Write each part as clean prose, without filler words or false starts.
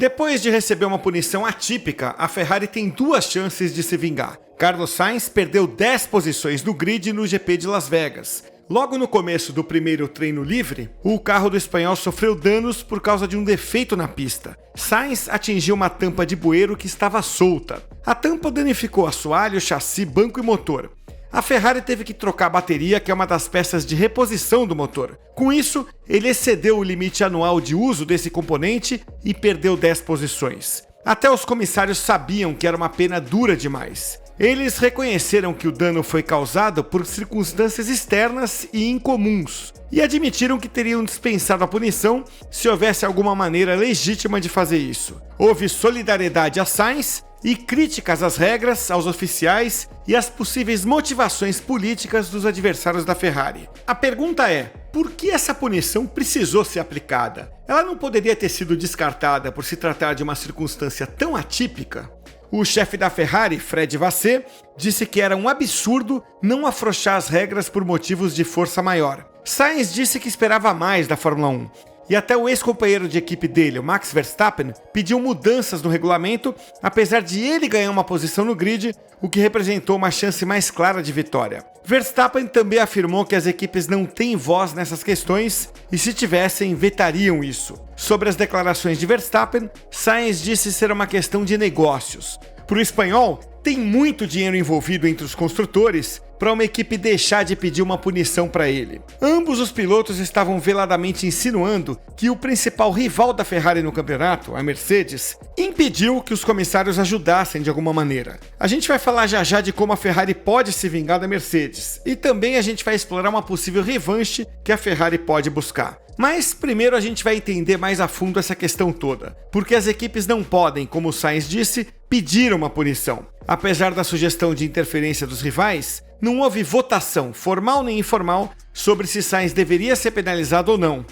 Depois de receber uma punição atípica, a Ferrari tem duas chances de se vingar. Carlos Sainz perdeu 10 posições no grid no GP de Las Vegas. Logo no começo do primeiro treino livre, o carro do espanhol sofreu danos por causa de um defeito na pista. Sainz atingiu uma tampa de bueiro que estava solta. A tampa danificou assoalho, chassi, banco e motor. A Ferrari teve que trocar a bateria, que é uma das peças de reposição do motor. Com isso, ele excedeu o limite anual de uso desse componente e perdeu 10 posições. Até os comissários sabiam que era uma pena dura demais. Eles reconheceram que o dano foi causado por circunstâncias externas e incomuns, e admitiram que teriam dispensado a punição se houvesse alguma maneira legítima de fazer isso. Houve solidariedade a Sainz e críticas às regras, aos oficiais e às possíveis motivações políticas dos adversários da Ferrari. A pergunta é, por que essa punição precisou ser aplicada? Ela não poderia ter sido descartada por se tratar de uma circunstância tão atípica? O chefe da Ferrari, Fred Vasseur, disse que era um absurdo não afrouxar as regras por motivos de força maior. Sainz disse que esperava mais da Fórmula 1. E até o ex-companheiro de equipe dele, o Max Verstappen, pediu mudanças no regulamento, apesar de ele ganhar uma posição no grid, o que representou uma chance mais clara de vitória. Verstappen também afirmou que as equipes não têm voz nessas questões e, se tivessem, vetariam isso. Sobre as declarações de Verstappen, Sainz disse ser uma questão de negócios. Para o espanhol, tem muito dinheiro envolvido entre os construtores para uma equipe deixar de pedir uma punição para ele. Ambos os pilotos estavam veladamente insinuando que o principal rival da Ferrari no campeonato, a Mercedes, impediu que os comissários ajudassem de alguma maneira. A gente vai falar já já de como a Ferrari pode se vingar da Mercedes, e também a gente vai explorar uma possível revanche que a Ferrari pode buscar. Mas primeiro a gente vai entender mais a fundo essa questão toda, porque as equipes não podem, como o Sainz disse, pedir uma punição. Apesar da sugestão de interferência dos rivais, não houve votação, formal nem informal, sobre se Sainz deveria ser penalizado ou não.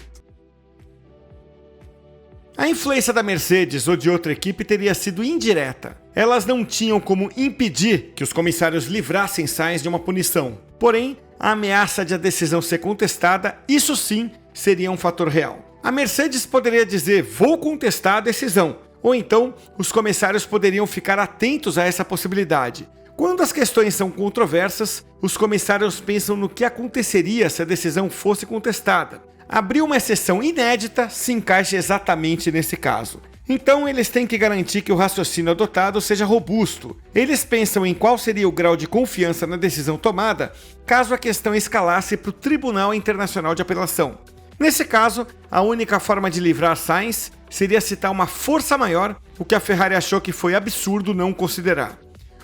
A influência da Mercedes ou de outra equipe teria sido indireta. Elas não tinham como impedir que os comissários livrassem Sainz de uma punição. Porém, a ameaça de a decisão ser contestada, isso sim, seria um fator real. A Mercedes poderia dizer, vou contestar a decisão, ou então os comissários poderiam ficar atentos a essa possibilidade. Quando as questões são controversas, os comissários pensam no que aconteceria se a decisão fosse contestada. Abrir uma exceção inédita se encaixa exatamente nesse caso. Então eles têm que garantir que o raciocínio adotado seja robusto. Eles pensam em qual seria o grau de confiança na decisão tomada caso a questão escalasse para o Tribunal Internacional de Apelação. Nesse caso, a única forma de livrar Sainz seria citar uma força maior, o que a Ferrari achou que foi absurdo não considerar.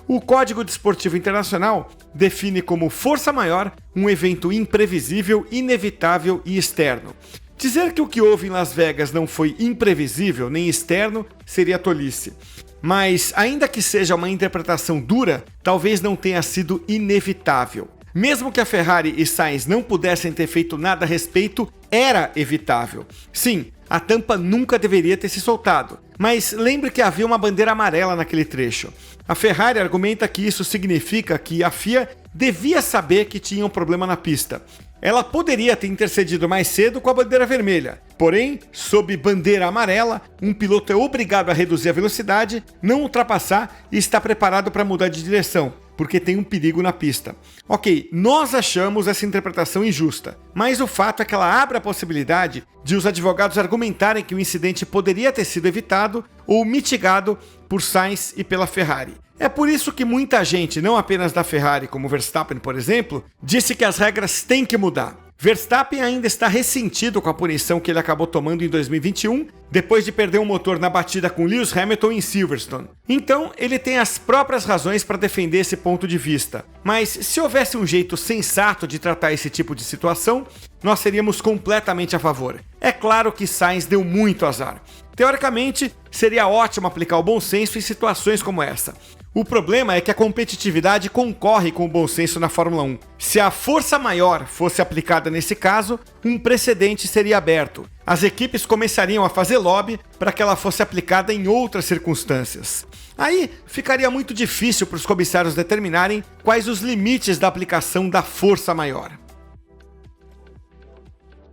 O Código Desportivo Internacional define como força maior um evento imprevisível, inevitável e externo. Dizer que o que houve em Las Vegas não foi imprevisível nem externo seria tolice. Mas, ainda que seja uma interpretação dura, talvez não tenha sido inevitável. Mesmo que a Ferrari e Sainz não pudessem ter feito nada a respeito, era evitável. Sim, a tampa nunca deveria ter se soltado, mas lembre que havia uma bandeira amarela naquele trecho. A Ferrari argumenta que isso significa que a FIA devia saber que tinha um problema na pista. Ela poderia ter intercedido mais cedo com a bandeira vermelha. Porém, sob bandeira amarela, um piloto é obrigado a reduzir a velocidade, não ultrapassar e estar preparado para mudar de direção, porque tem um perigo na pista. Ok, nós achamos essa interpretação injusta, mas o fato é que ela abre a possibilidade de os advogados argumentarem que o incidente poderia ter sido evitado ou mitigado por Sainz e pela Ferrari. É por isso que muita gente, não apenas da Ferrari, como Verstappen, por exemplo, disse que as regras têm que mudar. Verstappen ainda está ressentido com a punição que ele acabou tomando em 2021, depois de perder um motor na batida com Lewis Hamilton em Silverstone. Então, ele tem as próprias razões para defender esse ponto de vista. Mas se houvesse um jeito sensato de tratar esse tipo de situação, nós seríamos completamente a favor. É claro que Sainz deu muito azar. Teoricamente, seria ótimo aplicar o bom senso em situações como essa. O problema é que a competitividade concorre com o bom senso na Fórmula 1. Se a força maior fosse aplicada nesse caso, um precedente seria aberto. As equipes começariam a fazer lobby para que ela fosse aplicada em outras circunstâncias. Aí ficaria muito difícil para os comissários determinarem quais os limites da aplicação da força maior.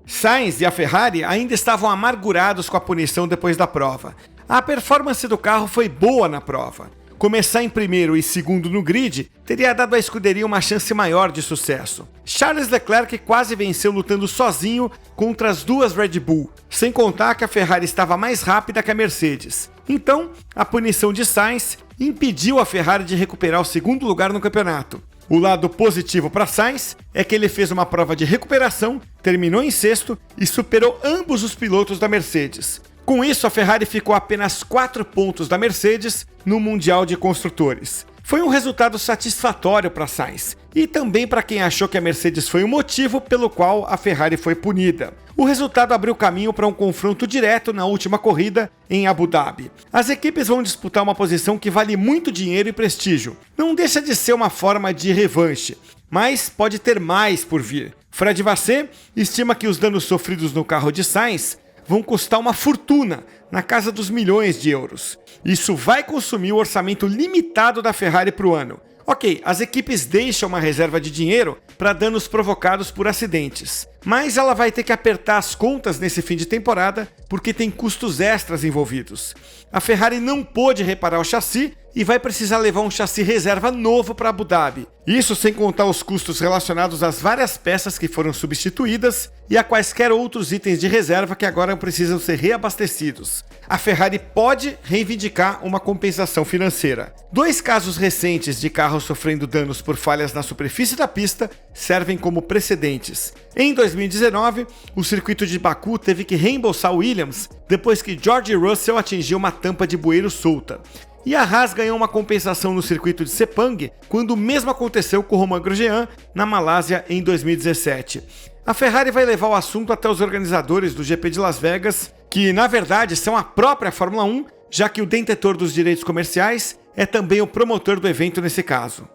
Sainz e a Ferrari ainda estavam amargurados com a punição depois da prova. A performance do carro foi boa na prova. Começar em primeiro e segundo no grid teria dado à escuderia uma chance maior de sucesso. Charles Leclerc quase venceu lutando sozinho contra as duas Red Bull, sem contar que a Ferrari estava mais rápida que a Mercedes. Então, a punição de Sainz impediu a Ferrari de recuperar o segundo lugar no campeonato. O lado positivo para Sainz é que ele fez uma prova de recuperação, terminou em sexto e superou ambos os pilotos da Mercedes. Com isso, a Ferrari ficou a apenas 4 pontos da Mercedes no Mundial de Construtores. Foi um resultado satisfatório para Sainz e também para quem achou que a Mercedes foi o motivo pelo qual a Ferrari foi punida. O resultado abriu caminho para um confronto direto na última corrida em Abu Dhabi. As equipes vão disputar uma posição que vale muito dinheiro e prestígio. Não deixa de ser uma forma de revanche, mas pode ter mais por vir. Fred Vasseur estima que os danos sofridos no carro de Sainz vão custar uma fortuna, na casa dos milhões de euros. Isso vai consumir o orçamento limitado da Ferrari para o ano. Ok, as equipes deixam uma reserva de dinheiro para danos provocados por acidentes, mas ela vai ter que apertar as contas nesse fim de temporada porque tem custos extras envolvidos. A Ferrari não pôde reparar o chassi e vai precisar levar um chassi reserva novo para Abu Dhabi. Isso sem contar os custos relacionados às várias peças que foram substituídas e a quaisquer outros itens de reserva que agora precisam ser reabastecidos. A Ferrari pode reivindicar uma compensação financeira. 2 casos recentes de carros sofrendo danos por falhas na superfície da pista servem como precedentes. Em 2019, o circuito de Baku teve que reembolsar Williams depois que George Russell atingiu uma tampa de bueiro solta. E a Haas ganhou uma compensação no circuito de Sepang, quando o mesmo aconteceu com Romain Grosjean na Malásia em 2017. A Ferrari vai levar o assunto até os organizadores do GP de Las Vegas, que na verdade são a própria Fórmula 1, já que o detentor dos direitos comerciais é também o promotor do evento nesse caso.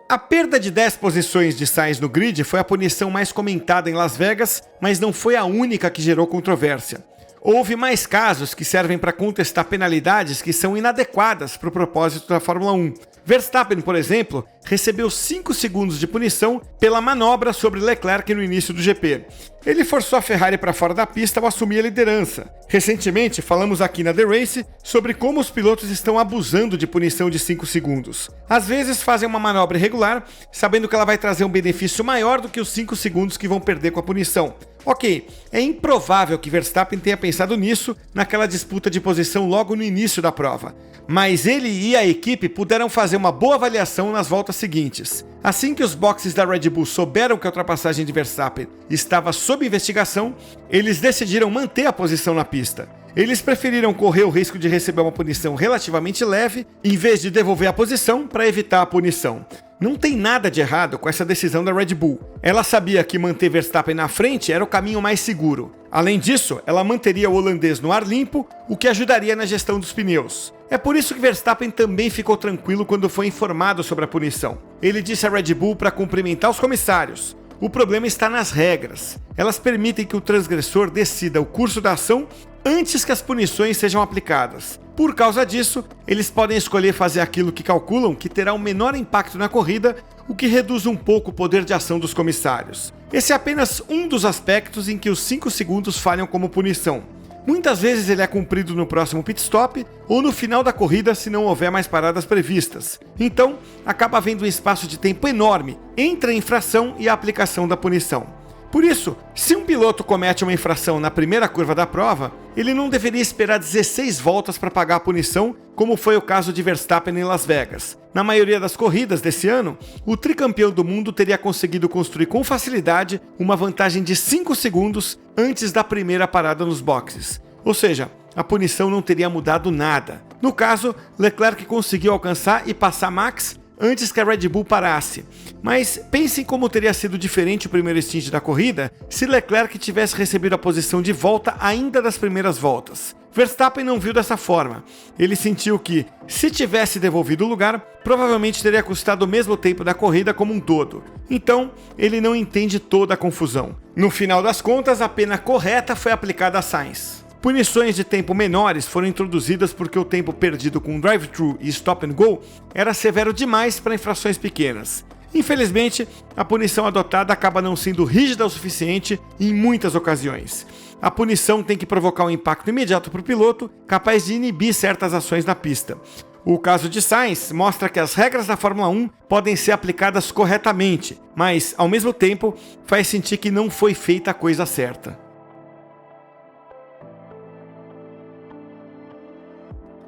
A perda de 10 posições de Sainz no grid foi a punição mais comentada em Las Vegas, mas não foi a única que gerou controvérsia. Houve mais casos que servem para contestar penalidades que são inadequadas para o propósito da Fórmula 1. Verstappen, por exemplo, recebeu 5 segundos de punição pela manobra sobre Leclerc no início do GP. Ele forçou a Ferrari para fora da pista ao assumir a liderança. Recentemente, falamos aqui na The Race sobre como os pilotos estão abusando de punição de 5 segundos. Às vezes fazem uma manobra irregular, sabendo que ela vai trazer um benefício maior do que os 5 segundos que vão perder com a punição. Ok, é improvável que Verstappen tenha pensado nisso naquela disputa de posição logo no início da prova, mas ele e a equipe puderam fazer uma boa avaliação nas voltas seguintes. Assim que os boxes da Red Bull souberam que a ultrapassagem de Verstappen estava sob investigação, eles decidiram manter a posição na pista. Eles preferiram correr o risco de receber uma punição relativamente leve, em vez de devolver a posição para evitar a punição. Não tem nada de errado com essa decisão da Red Bull. Ela sabia que manter Verstappen na frente era o caminho mais seguro. Além disso, ela manteria o holandês no ar limpo, o que ajudaria na gestão dos pneus. É por isso que Verstappen também ficou tranquilo quando foi informado sobre a punição. Ele disse à Red Bull para cumprimentar os comissários. O problema está nas regras. Elas permitem que o transgressor decida o curso da ação antes que as punições sejam aplicadas. Por causa disso, eles podem escolher fazer aquilo que calculam que terá um menor impacto na corrida, o que reduz um pouco o poder de ação dos comissários. Esse é apenas um dos aspectos em que os 5 segundos falham como punição. Muitas vezes ele é cumprido no próximo pit stop ou no final da corrida se não houver mais paradas previstas. Então, acaba havendo um espaço de tempo enorme entre a infração e a aplicação da punição. Por isso, se um piloto comete uma infração na primeira curva da prova, ele não deveria esperar 16 voltas para pagar a punição, como foi o caso de Verstappen em Las Vegas. Na maioria das corridas desse ano, o tricampeão do mundo teria conseguido construir com facilidade uma vantagem de 5 segundos antes da primeira parada nos boxes. Ou seja, a punição não teria mudado nada. No caso, Leclerc conseguiu alcançar e passar Max antes que a Red Bull parasse. Mas pensem como teria sido diferente o primeiro stint da corrida se Leclerc tivesse recebido a posição de volta ainda das primeiras voltas. Verstappen não viu dessa forma. Ele sentiu que, se tivesse devolvido o lugar, provavelmente teria custado o mesmo tempo da corrida como um todo. Então, ele não entende toda a confusão. No final das contas, a pena correta foi aplicada a Sainz. Punições de tempo menores foram introduzidas porque o tempo perdido com drive-thru e stop and go era severo demais para infrações pequenas. Infelizmente, a punição adotada acaba não sendo rígida o suficiente em muitas ocasiões. A punição tem que provocar um impacto imediato para o piloto, capaz de inibir certas ações na pista. O caso de Sainz mostra que as regras da Fórmula 1 podem ser aplicadas corretamente, mas, ao mesmo tempo, faz sentir que não foi feita a coisa certa.